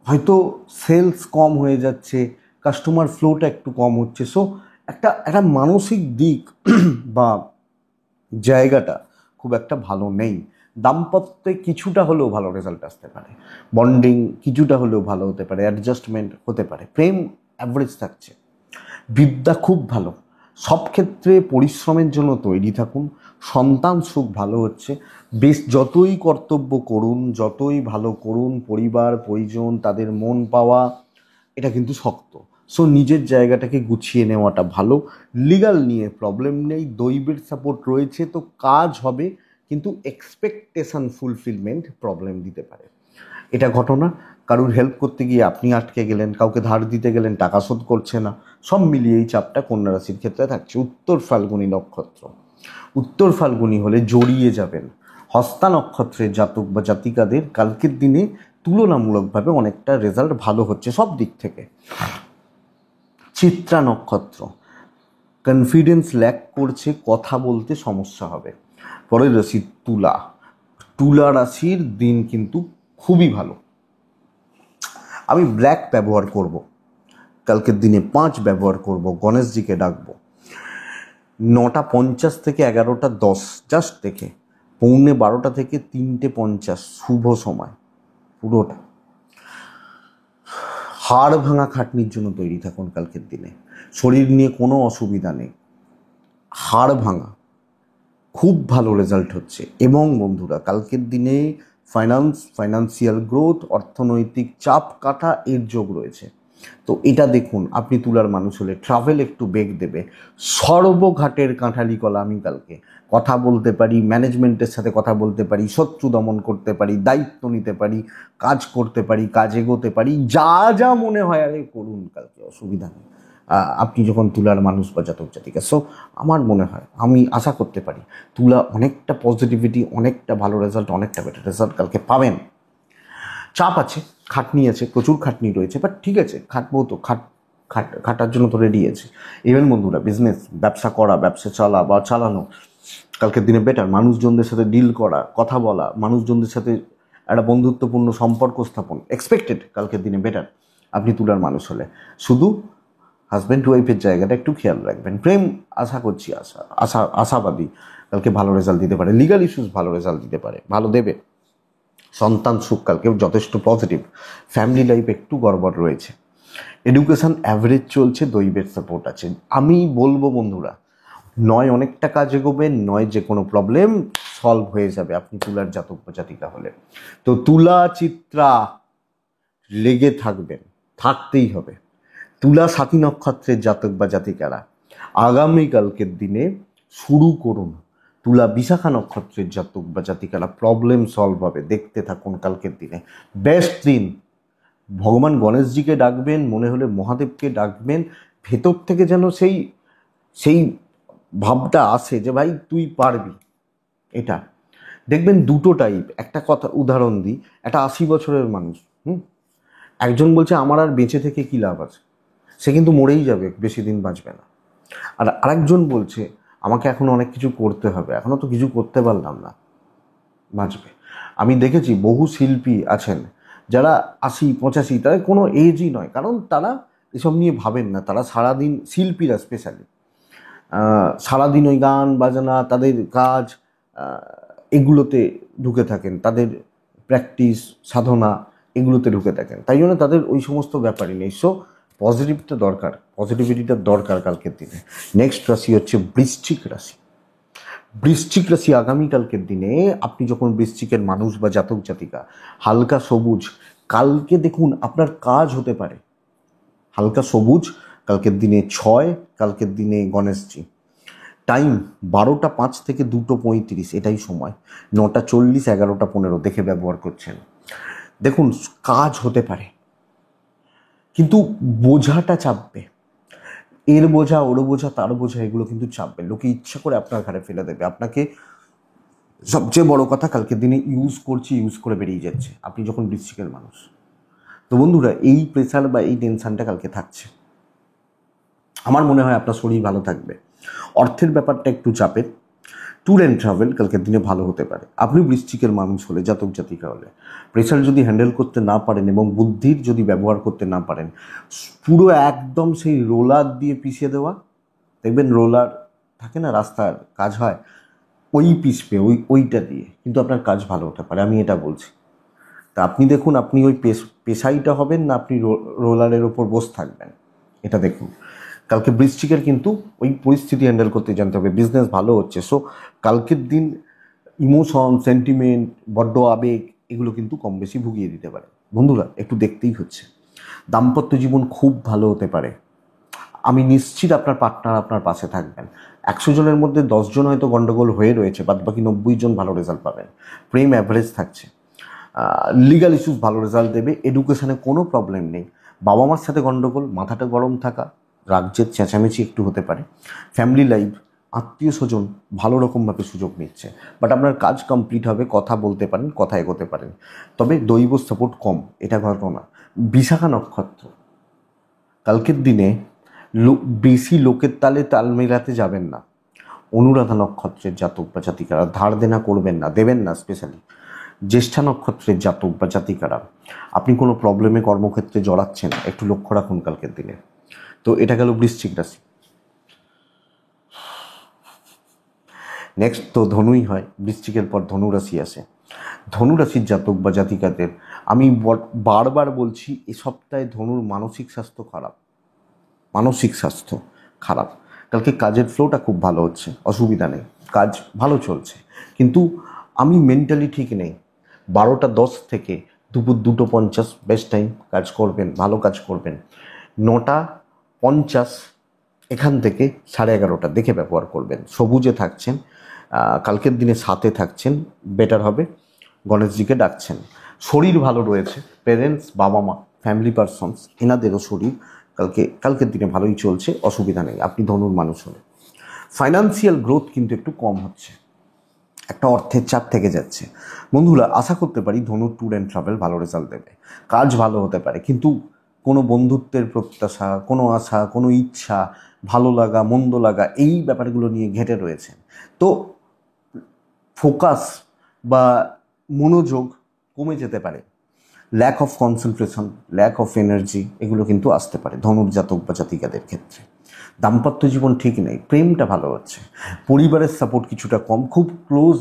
হয়তো সেলস কম হয়ে যাচ্ছে, কাস্টমার ফ্লোটা একটু কম হচ্ছে। সো একটা মানসিক দিক বা জায়গাটা খুব একটা ভালো নেই। দাম্পত্যে কিছুটা হলেও ভালো রেজাল্ট আসতে পারে, বন্ডিং কিছুটা হলেও ভালো হতে পারে, অ্যাডজাস্টমেন্ট হতে পারে, প্রেম অ্যাভারেজ থাকছে। বিদ্যা খুব ভালো, সব ক্ষেত্রে পরিশ্রমের জন্য তৈরি থাকুন। সন্তান সুখ ভালো হচ্ছে। বেশ যতই কর্তব্য করুন, যতই ভালো করুন, পরিবার পরিজন তাদের মন পাওয়া এটা কিন্তু শক্ত। সো নিজের জায়গাটাকে গুছিয়ে নেওয়াটা ভালো। লিগাল নিয়ে প্রবলেম নেই, দৈবের সাপোর্ট রয়েছে, তো কাজ হবে, কিন্তু এক্সপেকটেশন ফুলফিলমেন্ট প্রবলেম দিতে পারে। এটা ঘটনা, কারুর হেল্প করতে গিয়ে আপনি আটকে গেলেন, কাউকে ধার দিতে গেলেন, টাকা শোধ করছে না, সব মিলিয়ে এই চাপটা কন্যা রাশির ক্ষেত্রে থাকছে। উত্তর ফাল্গুনী নক্ষত্র, উত্তর ফাল্গুনী হলে জড়িয়ে যাবেন। হস্তা নক্ষত্রের জাতক বা জাতিকাদের কালকের দিনে তুলনামূলকভাবে অনেকটা রেজাল্ট ভালো হচ্ছে সব দিক থেকে। চিত্রা নক্ষত্র, কনফিডেন্স ল্যাক করছে, কথা বলতে সমস্যা হবে। পরের রাশি তুলা, তুলা রাশির দিন কিন্তু খুবই ভালো। আমি ব্ল্যাক ব্যবহার করব, কালকের দিনে 5 ব্যবহার করব, গণেশজিকে ডাকবো। 9:50 থেকে 11:10 জাস্ট দেখে, 11:45 থেকে 3:50 শুভ সময় পুরোটা। হাড় ভাঙা খাটনির জন্য তৈরি থাকুন কালকের দিনে, শরীর নিয়ে কোনো অসুবিধা নেই, হাড় ভাঙা খুব ভালো রেজাল্ট হচ্ছে। এবং বন্ধুরা, কালকের দিনে ফাইন্যান্সিয়াল গ্রোথ, অর্থনৈতিক চাপ কাটা এর যোগ রয়েছে। তো এটা দেখুন, আপনি তুলার মানুষ হলে ট্রাভেল একটু বেগ দেবে। সর্বঘাটের কাঁঠালি কলা আমি কালকে, কথা বলতে পারি, ম্যানেজমেন্টের সাথে কথা বলতে পারি, শত্রু দমন করতে পারি, দায়িত্ব নিতে পারি, কাজ করতে পারি, কাজ এগোতে পারি, যা যা মনে হয় আরে করুন কালকে, অসুবিধা নেই। আপনি যখন তুলার মানুষ বা জাতক জাতিকা, সো আমার মনে হয়, আমি আশা করতে পারি তুলা অনেকটা পজিটিভিটি, অনেকটা ভালো রেজাল্ট, অনেকটা বেটার রেজাল্ট কালকে পাবেন। চাপ আছে, খাটনি আছে, প্রচুর খাটনি রয়েছে, বাট ঠিক আছে, খাটবো তো, খাটার জন্য তো রেডি আছে। ইভেন বন্ধুরা, বিজনেস, ব্যবসা করা, ব্যবসা চালা বা চালানো কালকের দিনে বেটার। মানুষজনদের সাথে ডিল করা, কথা বলা, মানুষজনদের সাথে একটা বন্ধুত্বপূর্ণ সম্পর্ক স্থাপন এক্সপেক্টেড কালকের দিনে বেটার আপনি তুলার মানুষ হলে। শুধু হাজব্যান্ড ওয়াইফের জায়গাটা একটু খেয়াল রাখবেন। প্রেম আশা করছি, আশাবাদী কালকে ভালো রেজাল্ট দিতে পারে। লিগাল ইস্যুস ভালো রেজাল্ট দিতে পারে, ভালো দেবে। সন্তান সুখ কালকে যথেষ্ট পজিটিভ। ফ্যামিলি লাইফ একটু গড়বড় রয়েছে। এডুকেশন অ্যাভারেজ চলছে, দৈবের সাপোর্ট আছে। আমি বলবো বন্ধুরা, নয় অনেকটা কাজ এগোবেন, নয় যে কোনো প্রবলেম সলভ হয়ে যাবে আপনি তুলার জাতক বা জাতিকা হলে। তো তুলা চিত্রা লেগে থাকবেন, থাকতেই হবে। তুলা সাথী নক্ষত্রের জাতক বা জাতিকারা আগামীকালকের দিনে শুরু করুন। তুলা বিশাখা নক্ষত্রের জাতক বা জাতিকারা প্রবলেম সলভ হবে, দেখতে থাকুন কালকের দিনে। বেস্ট দিন। ভগবান গণেশজিকে ডাকবেন, মনে হলে মহাদেবকে ডাকবেন, ভেতর থেকে যেন সেই সেই ভাবটা আসে যে ভাই তুই পারবি। এটা দেখবেন দুটো টাইপ। একটা কথা উদাহরণ দিই, একটা 80 বছরের মানুষ, একজন বলছে আমার আর বেঁচে থেকে কী লাভ আছে, সে কিন্তু মরেই যাবে, বেশি দিন বাঁচবে না। আর আরেকজন বলছে আমাকে এখন অনেক কিছু করতে হবে, এখনও তো কিছু করতে পারলাম না, বাঁচবে। আমি দেখেছি বহু শিল্পী আছেন যারা 80 85, তাদের কোনো এজই নয়, কারণ তারা এসব নিয়ে ভাবেন না। তারা সারাদিন, শিল্পীরা স্পেশালি সারাদিন ওই গান বাজনা, তাদের কাজ, এগুলোতে ঢুকে থাকেন, তাদের প্র্যাকটিস সাধনা এগুলোতে ঢুকে থাকেন, তাই জন্য তাদের ওই সমস্ত ব্যাপারই নেই। সো পজিটিভিটিটা দরকার, পজিটিভিটিটা দরকার কালকের দিনে। নেক্সট রাশি হচ্ছে বৃশ্চিক রাশি। বৃশ্চিক রাশি আগামীকালকের দিনে, আপনি যখন বৃশ্চিকের মানুষ বা জাতক জাতিকা, হালকা সবুজ কালকে দেখুন আপনার কাজ হতে পারে। হালকা সবুজ কালকের দিনে 6, কালকের দিনে গণেশজি। টাইম 12টা 5 থেকে 2টো 35, এটাই সময়। 9টা 40, 11টা 15 দেখে ব্যবহার করছেন। দেখুন কাজ হতে পারে, কিন্তু বোঝাটা চাপবে। এর বোঝা, ওর বোঝা, তার বোঝা, এগুলো কিন্তু চাপবে। লোকে ইচ্ছা করে আপনার ঘাড়ে ফেলে দেবে আপনাকে। সবচেয়ে বড় কথা, কালকের দিনে ইউজ করে বেরিয়ে যাচ্ছে আপনি যখন বৃশ্চিকের মানুষ। তো বন্ধুরা, এই প্রেশার বা এই টেনশানটা কালকে থাকছে। আমার মনে হয় আপনার শরীর ভালো থাকবে। অর্থের ব্যাপারটা একটু চাপের। ট্যুর অ্যান্ড ট্রাভেল কালকের দিনে ভালো হতে পারে। আপনি বৃশ্চিকের মানুষ হলে, জাতক জাতিকা হলে, প্রেশার যদি হ্যান্ডেল করতে না পারেন এবং বুদ্ধির যদি ব্যবহার করতে না পারেন, পুরো একদম সেই রোলার দিয়ে পিষে দেওয়া, দেখবেন রোলার থাকে না, রাস্তার কাজ হয়, ওই পিষবে, ওইটা দিয়ে কিন্তু আপনার কাজ ভালো হতে পারে, আমি এটা বলছি। তা আপনি দেখুন, আপনি ওই পেশাইটা হবেন না আপনি রোলারের ওপর বসে থাকবেন, এটা দেখুন। কালকে বৃশ্চিকের কিন্তু ওই পরিস্থিতি হ্যান্ডেল করতে জানতে হবে। বিজনেস ভালো হচ্ছে, সো কালকের দিন ইমোশন, সেন্টিমেন্ট, বড্ড আবেগ, এগুলো কিন্তু কম বেশি ভুগিয়ে দিতে পারে। বন্ধুরা একটু দেখতেই হচ্ছে। দাম্পত্য জীবন খুব ভালো হতে পারে। আমি নিশ্চিত আপনার পার্টনার আপনার পাশে থাকবেন। 100 জনের মধ্যে 10 জন হয়তো গন্ডগোল হয়ে রয়েছে, বাদ বাকি 90 জন ভালো রেজাল্ট পাবেন। প্রেম অ্যাভারেজ থাকছে। লিগাল ইস্যুস ভালো রেজাল্ট দেবে। এডুকেশনে কোনো প্রবলেম নেই। বাবা মার সাথে গন্ডগোল, মাথাটা গরম থাকা, রাজ্যের চেঁচামেচি একটু হতে পারে। ফ্যামিলি লাইফ, আত্মীয় স্বজন ভালো রকমভাবে সুযোগ নিচ্ছে, বাট আপনার কাজ কমপ্লিট হবে, কথা বলতে পারেন, কথা এগোতে পারেন। তবে দৈব সাপোর্ট কম, এটা ঘটনা। বিশাখা নক্ষত্র কালকের দিনে বেশি লোকের তালে তাল মেলাতে যাবেন না। অনুরাধা নক্ষত্রের জাতক বা জাতিকারা ধার দেনা করবেন না, দেবেন না। স্পেশালি জ্যেষ্ঠা নক্ষত্রের জাতক বা জাতিকারা, আপনি কোনো প্রবলেমে কর্মক্ষেত্রে জড়াচ্ছেন, একটু লক্ষ্য রাখুন কালকের দিনে। তো এটা গেল বৃশ্চিক রাশি। নেক্সট তো ধনুই হয়, বৃশ্চিকের পর ধনু রাশি আসে। ধনু রাশির জাতক বা জাতিকাদের আমি বারবার বলছি, এ সপ্তাহে ধনুর মানসিক স্বাস্থ্য খারাপ। মানসিক স্বাস্থ্য খারাপ। কালকে কাজের ফ্লোটা খুব ভালো হচ্ছে, অসুবিধা নেই, কাজ ভালো চলছে, কিন্তু আমি মেন্টালি ঠিক নেই। 12টা 10 থেকে দুপুর 2টো 50 বেস্ট টাইম, কাজ করবেন, ভালো কাজ করবেন। 9:50 এখান থেকে 11:30 দেখে ব্যবহার করবেন। সবুজে থাকছেন, কালকের দিনে 7-এ থাকছেন, বেটার হবে। গণেশজিকে ডাকছেন। শরীর ভালো রয়েছে, পেরেন্টস, বাবা মা, ফ্যামিলি পারসনস এনাদেরও শরীর কালকের দিনে ভালোই চলছে, অসুবিধা নেই আপনি ধনুর মানুষ হলে। ফাইন্যান্সিয়াল গ্রোথ কিন্তু একটু কম হচ্ছে, একটা অর্থের চাপ থেকে যাচ্ছে। বন্ধুরা, আশা করতে পারি ধনুর ট্যুর অ্যান্ড ট্রাভেল ভালো রেজাল্ট দেবে, কাজ ভালো হতে পারে, কিন্তু কোনো বন্ধুত্বের প্রত্যাশা, কোনো আশা, কোনো ইচ্ছা, ভালো লাগা মন্দ লাগা, এই ব্যাপারগুলো নিয়ে ঘেঁটে রয়েছেন। তো ফোকাস বা মনোযোগ কমে যেতে পারে, lack of concentration, lack of energy, এগুলো কিন্তু আসতে পারে ধনুর জাতক বা জাতিকাদের ক্ষেত্রে। দাম্পত্য জীবন ঠিক নেই, প্রেমটা ভালো হচ্ছে, পরিবারের সাপোর্ট কিছুটা কম, খুব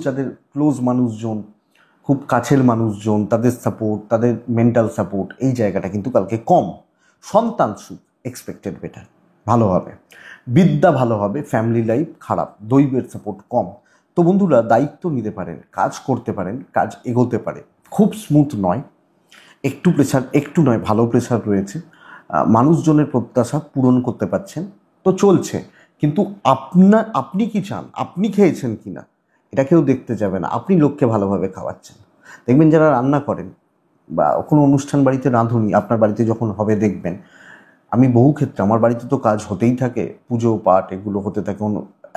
যাদের ক্লোজ মানুষজন, খুব কাছের মানুষজন, তাদের সাপোর্ট, তাদের মেন্টাল সাপোর্ট, এই জায়গাটা কিন্তু কালকে কম। সন্তান সুখ এক্সপেক্টেড বেটার, ভালো হবে, বিদ্যা ভালো হবে, ফ্যামিলি লাইফ খারাপ, দৈবের সাপোর্ট কম। তো বন্ধুরা, দায়িত্ব নিতে পারেন, কাজ করতে পারেন, কাজ এগোতে পারে, খুব স্মুথ নয়, একটু প্রেশার, একটু নয় ভালো প্রেশার রয়েছে, মানুষজনের প্রত্যাশা পূরণ করতে পারছেন, তো চলছে। কিন্তু আপনি কি চান, আপনি খেয়েছেন কি না এটা কেউ দেখতে যাবে না, আপনি লোককে ভালোভাবে খাওয়াচ্ছেন। দেখবেন যারা রান্না করেন বা কোনো অনুষ্ঠান বাড়িতে রাঁধুনি আপনার বাড়িতে যখন হবে দেখবেন, আমি বহু ক্ষেত্রে, আমার বাড়িতে তো কাজ হতেই থাকে, পুজো পাঠ এগুলো হতে থাকে,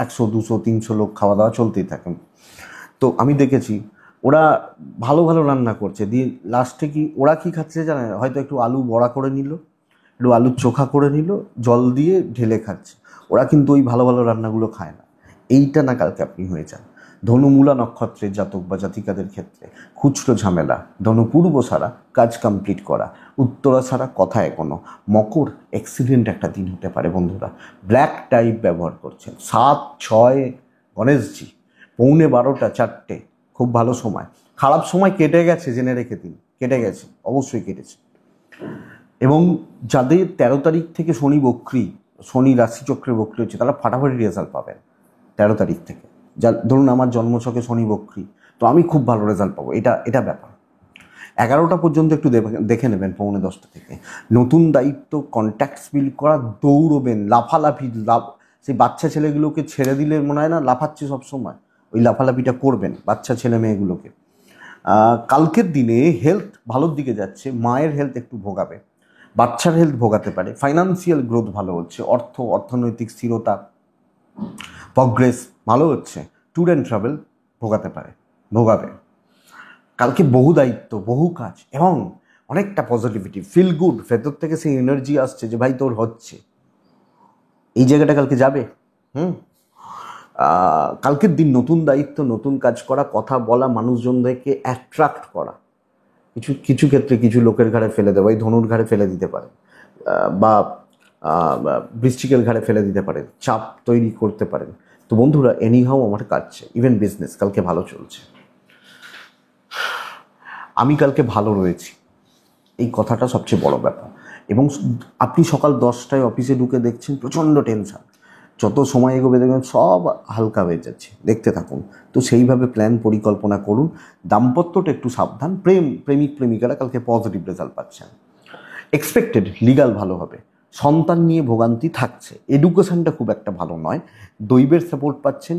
100, 200, 300 লোক খাওয়া দাওয়া চলতেই থাকে। তো আমি দেখেছি ওরা ভালো ভালো রান্না করছে, দিয়ে লাস্টে কি ওরা কি খাচ্ছে জানেন, হয়তো একটু আলু বড়া করে নিল, একটু আলুর চোখা করে নিল, জল দিয়ে ঢেলে খাচ্ছে। ওরা কিন্তু ওই ভালো ভালো রান্নাগুলো খায় না। এইটা না কালকে আপনি হয়ে যান। ধনুমূলা নক্ষত্রের জাতক বা জাতিকাদের ক্ষেত্রে খুচরো ঝামেলা, ধনু পূর্ব ছাড়া কাজ কমপ্লিট করা, উত্তরা ছাড়া কথা এগোনো, মকর অ্যাক্সিডেন্ট একটা দিন হতে পারে বন্ধুরা। ব্ল্যাক টাইপ ব্যবহার করছেন, 7-6 গণেশজি, 11:45, 4টে খুব ভালো সময়। খারাপ সময় কেটে গেছে, জেনে রেখে দিন, কেটে গেছে, অবশ্যই কেটেছে। এবং যাদের 13 তারিখ থেকে শনি বক্রি, শনি রাশিচক্রে বক্রি হচ্ছে, তারা ফাটাফাটি রেজাল্ট পাবেন 13 তারিখ থেকে। যা ধরুন আমার জন্মছকে শনি বক্রি, তো আমি খুব ভালো রেজাল্ট পাবো, এটা ব্যাপার। 11টা পর্যন্ত একটু দেখে নেবেন, 9:45 থেকে নতুন দায়িত্ব, কন্ট্যাক্টস বিল্ড করা, দৌড়বেন, লাফালাফি, সেই বাচ্চা ছেলেগুলোকে ছেড়ে দিলে মনে হয় না লাফাচ্ছে সবসময়, ওই লাফালাফিটা করবেন বাচ্চা ছেলে মেয়েগুলোকে। কালকের দিনে হেলথ ভালোর দিকে যাচ্ছে, মায়ের হেলথ একটু ভোগাবে, বাচ্চার হেলথ ভোগাতে পারে, ফাইন্যান্সিয়াল গ্রোথ ভালো হচ্ছে, অর্থনৈতিক স্থিরতা, প্রগ্রেস ভালো হচ্ছে, ট্যুর অ্যান্ড ট্রাভেল ভোগাবে। কালকে বহু দায়িত্ব, বহু কাজ এবং অনেকটা পজিটিভিটি, ফিল গুড, ভেতর থেকে সেই এনার্জি আসছে যে ভাই তোর হচ্ছে, এই জায়গাটা কালকে যাবে। কালকের দিন নতুন দায়িত্ব, নতুন কাজ করা, কথা বলা, মানুষজনদেরকে অ্যাট্রাক্ট করা, কিছু ক্ষেত্রে কিছু লোকের ঘাড়ে ফেলে দেওয়া, এই ধনুর ঘাড়ে ফেলে দিতে পারেন, বা বৃশ্চিকের ঘাড়ে ফেলে দিতে পারেন, চাপ তৈরি করতে পারেন। তো বন্ধুরা, এনিহাও আমার কাটছে, ইভেন বিজনেস কালকে ভালো চলছে, আমি কালকে ভালো রয়েছি, এই কথাটা সবচেয়ে বড় ব্যাপার। এবং আপনি সকাল 10টায় অফিসে ঢুকে দেখছেন প্রচণ্ড টেনশন, যত সময় এগোবে দেখবেন সব হালকা হয়ে যাচ্ছে, দেখতে থাকুন। তো সেইভাবে প্ল্যান পরিকল্পনা করুন। দাম্পত্যটা একটু সাবধান, প্রেমিক প্রেমিকারা কালকে পজিটিভ রেজাল্ট পাচ্ছেন, এক্সপেক্টেড লিগাল ভালো হবে, সন্তান নিয়ে ভোগান্তি থাকছে, এডুকেশনটা খুব একটা ভালো নয়, দৈবের সাপোর্ট পাচ্ছেন,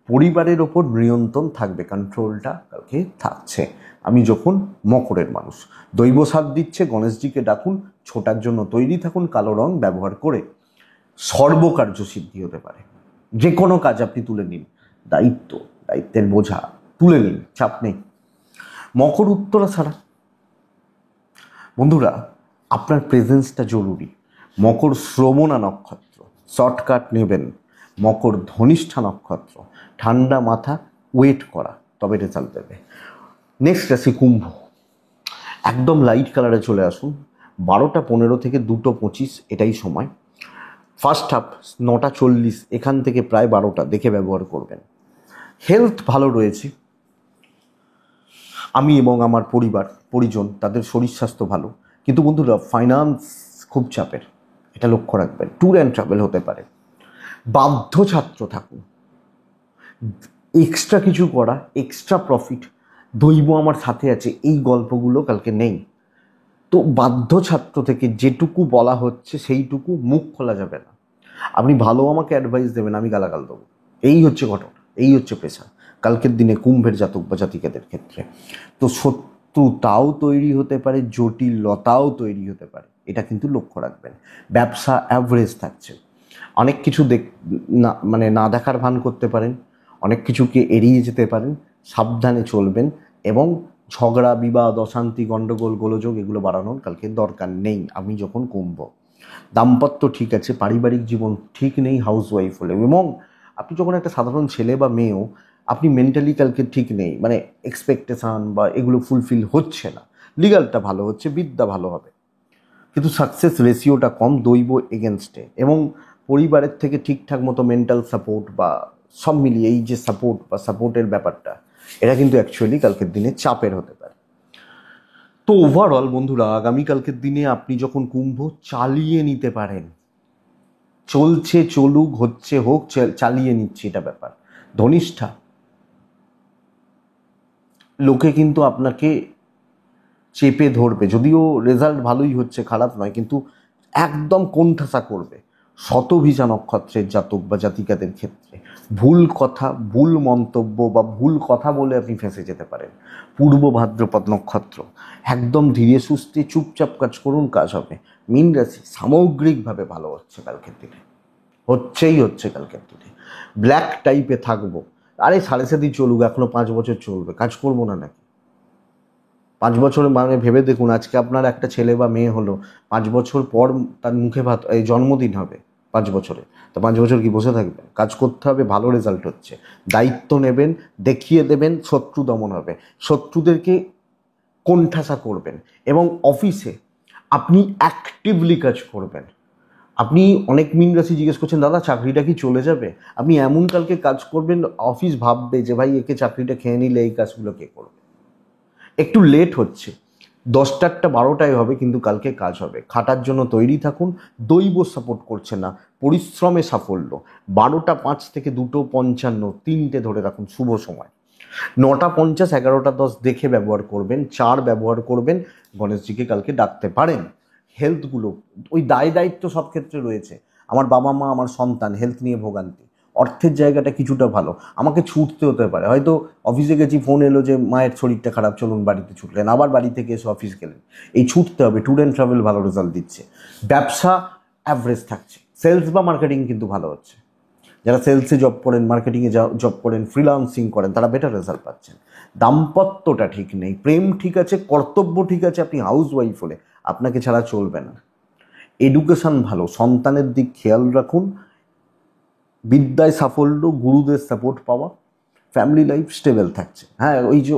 পরিবারের ওপর নিয়ন্ত্রণ থাকবে, কন্ট্রোলটা কালকে থাকছে। আমি যখন মকরের মানুষ, দৈব সাথ দিচ্ছে, গণেশজিকে ডাকুন, ছোটার জন্য তৈরি থাকুন, কালো রং ব্যবহার করে সর্বকার্য সিদ্ধি হতে পারে। যে কোনো কাজ আপনি তুলে নিন, দায়িত্বের বোঝা তুলে নিন, চাপ নেই। মকর উত্তরা ছাড়া বন্ধুরা আপনার প্রেজেন্সটা জরুরি। মকর শ্রবণা নক্ষত্র, শর্টকাট নেবেন। মকর ধনিষ্ঠা নক্ষত্র, ঠান্ডা মাথা, ওয়েট করা, তবে রেজাল্ট দেবে। নেক্সট রাশি কুম্ভ, একদম লাইট কালারে চলে আসুন, 12:15 থেকে 2:25 এটাই সময়। ফার্স্ট হাফ 9:40 এখান থেকে প্রায় 12টা দেখে ব্যবহার করবেন। হেলথ ভালো রয়েছে, আমি এবং আমার পরিজন তাদের শরীর স্বাস্থ্য ভালো, কিন্তু বন্ধুরা ফাইন্যান্স খুব চাপের, এটা লক্ষ্য রাখবেন। ট্যুর অ্যান্ড ট্রাভেল হতে পারে, বাধ্য ছাত্র থাকুন, এক্সট্রা কিছু করা, এক্সট্রা প্রফিট, দৈব আমার সাথে আছে, এই গল্পগুলো কালকে নেই। তো বাধ্য ছাত্র থেকে যেটুকু বলা হচ্ছে সেইটুকু মুখ খোলা যাবে না। আপনি ভালো আমাকে অ্যাডভাইস দেবেন, আমি গালাগাল দেবো। এই হচ্ছে ঘটনা, এই হচ্ছে পেশা কালকের দিনে কুম্ভের জাতক বা জাতিকাদের ক্ষেত্রে। তো শত্রুতাও তৈরি হতে পারে, জটিলতাও তৈরি হতে পারে, এটা কিন্তু লক্ষ্য রাখবেন। ব্যবসা অ্যাভারেজ থাকছে, অনেক কিছু না মানে না দেখার ভান করতে পারেন, অনেক কিছুকে এড়িয়ে যেতে পারেন, সাবধানে চলবেন এবং ঝগড়া বিবাদ অশান্তি গণ্ডগোল গোলযোগ এগুলো বাড়ানোর কালকে দরকার নেই। আমি যখন কুম্ভ দাম্পত্য ঠিক আছে, পারিবারিক জীবন ঠিক নেই হাউসওয়াইফ হলে, এবং আপনি যখন একটা সাধারণ ছেলে বা মেয়েও আপনি মেন্টালি কালকে ঠিক নেই, মানে এক্সপেকটেশান বা এগুলো ফুলফিল হচ্ছে না, লিগালটা ভালো হচ্ছে, বিদ্যা ভালো হবে, কিন্তু সাকসেস রেশিওটা কম, দৈব এগেনস্টে, এবং পরিবারের থেকে ঠিকঠাক মতো মেন্টাল সাপোর্ট বা সব মিলিয়ে এই যে সাপোর্ট বা সাপোর্টের ব্যাপারটা, এটা কিন্তু অ্যাকচুয়ালি কালকের দিনে চাপের হতে পারে। তো ওভারঅল বন্ধুরা, আগামীকালকের দিনে আপনি যখন কুম্ভ চালিয়ে নিতে পারেন, চলছে চলুক, হচ্ছে হোক, চালিয়ে নিচ্ছে, এটা ব্যাপার। ধনিষ্ঠা লোকে কিন্তু আপনাকে চেপে ধরবে, যদিও রেজাল্ট ভালোই হচ্ছে, খারাপ নয়, কিন্তু একদম কোণঠাসা করবে। শতভিষা নক্ষত্রের জাতক বা জাতিকাদের ক্ষেত্রে ভুল কথা, ভুল মন্তব্য বা ভুল কথা বলে আপনি ফেঁসে যেতে পারেন। পূর্ব ভাদ্রপদ নক্ষত্র, একদম ধীরে সুস্থে চুপচাপ কাজ করুন, কাজ হবে। মীন রাশি সামগ্রিকভাবে ভালো হচ্ছে কালকের দিনে, হচ্ছে কালকের দিনে। ব্ল্যাক টাইপে থাকবো, আরে 7.5 চলুক, এখনো 5 বছর চলবে, কাজ করবো না নাকি? 5 বছরে মানে ভেবে দেখুন, আজকে আপনার একটা ছেলে বা মেয়ে হলো, 5 বছর পর তার মুখে ভাত, এই জন্মদিন হবে 5 বছরে, তো 5 বছর কি বসে থাকবেন? কাজ করতে হবে, ভালো রেজাল্ট হচ্ছে, দায়িত্ব নেবেন, দেখিয়ে দেবেন, শত্রু দমন হবে, শত্রুদেরকে কোণঠাসা করবেন, এবং অফিসে আপনি অ্যাক্টিভলি কাজ করবেন। আপনি অনেক মীন রাশি জিজ্ঞেস করছেন, দাদা চাকরিটা কি চলে যাবে? আপনি এমন কালকে কাজ করবেন, অফিস ভাববে যে ভাই একে চাকরিটা খেয়ে নিলে এই কাজগুলো কে করবে। একটু লেট হচ্ছে, 10টা 12টায় হবে, কিন্তু কালকে কাজ হবে। খাটার জন্য তৈরি থাকুন, দৈব সাপোর্ট করছে না, পরিশ্রমে সাফল্য। 12টা 5 থেকে 2টো 55, 3টে ধরে রাখুন শুভ সময়। 9টা 50, 11টা 10 দেখে ব্যবহার করবেন, 4 ব্যবহার করবেন, গণেশজিকে কালকে ডাকতে পারেন। হেলথগুলো, ওই দায়িত্ব সব ক্ষেত্রে রয়েছে, আমার বাবা মা, আমার সন্তান, হেলথ নিয়ে ভোগান্তি। অর্থের জায়গাটা কিছুটা ভালো, আমাকে ছুটতে হতে পারে, হয়তো অফিসে গেছি, ফোন এলো যে মায়ের শরীরটা খারাপ, চলুন বাড়িতে ছুটলেন, আবার বাড়ি থেকে এসে অফিস গেলেন, এই ছুটতে হবে। ট্যুর অ্যান্ড ট্রাভেল ভালো রেজাল্ট দিচ্ছে, ব্যবসা অ্যাভারেজ থাকছে, সেলস বা মার্কেটিং কিন্তু ভালো হচ্ছে। যারা সেলসে জব করেন, মার্কেটিংয়ে জব করেন, ফ্রিল্যান্সিং করেন, তারা বেটার রেজাল্ট পাচ্ছেন। দাম্পত্যটা ঠিক নেই, প্রেম ঠিক আছে, কর্তব্য ঠিক আছে, আপনি হাউস ওয়াইফ হলে আপনাকে ছাড়া চলবে না। এডুকেশন ভালো, সন্তানের দিক খেয়াল রাখুন, বিদ্যায় সাফল্য, গুরুদের সাপোর্ট পাওয়া, ফ্যামিলি লাইফ স্টেবল থাকছে। হ্যাঁ, ওই যে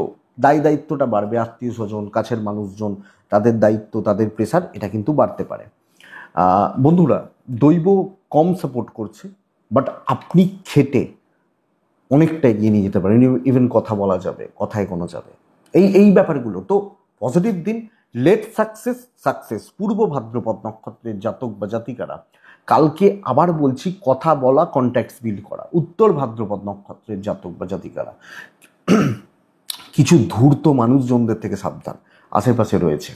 দায়িত্বটা বাড়বে, আত্মীয় স্বজন, কাছের মানুষজন, তাদের দায়িত্ব, তাদের প্রেশার, এটা কিন্তু বাড়তে পারে। বন্ধুরা, দৈব কম সাপোর্ট করছে, বাট আপনি খেটে অনেকটা এগিয়ে নিয়ে যেতে পারেন, ইভেন কথা বলা যাবে, কথায় কোনো যাবে, এই ব্যাপারগুলো। তো পজিটিভ দিন, লেট সাকসেস। পূর্ব ভাদ্রপদ নক্ষত্রের জাতক বা জাতিকারা কালকে, আবার বলছি, কথা বলা, কন্ট্যাক্টস বিল্ড করা। উত্তর ভাদ্রপদ নক্ষত্রের জাতক বা জাতিকারা কিছু ধূর্ত মানুষজনদের থেকে সাবধান, আশেপাশে রয়েছে।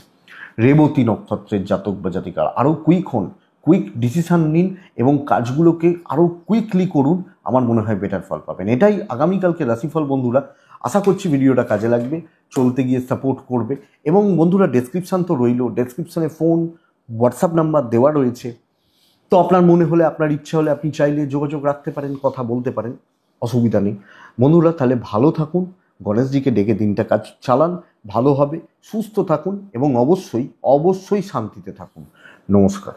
রেবতী নক্ষত্রের জাতক বা জাতিকারা আরও কুইক হন, কুইক ডিসিশান নিন এবং কাজগুলোকে আরও কুইকলি করুন, আমার মনে হয় বেটার ফল পাবেন। এটাই আগামীকালকে রাশিফল বন্ধুরা। আশা করছি ভিডিওটা কাজে লাগবে, চলতে গিয়ে সাপোর্ট করবে। এবং বন্ধুরা, ডেসক্রিপশান তো রইল, ডেসক্রিপশানে ফোন, হোয়াটসঅ্যাপ নাম্বার দেওয়া রয়েছে, তো আপনার মনে হলে, আপনার ইচ্ছা হলে আপনি চাইলে যোগাযোগ রাখতে পারেন, কথা বলতে পারেন, অসুবিধা নেই। বন্ধুরা, তাহলে ভালো থাকুন, গণেশজিকে ডেকে দিনটা কাজ চালান, ভালো হবে, সুস্থ থাকুন এবং অবশ্যই শান্তিতে থাকুন। নমস্কার।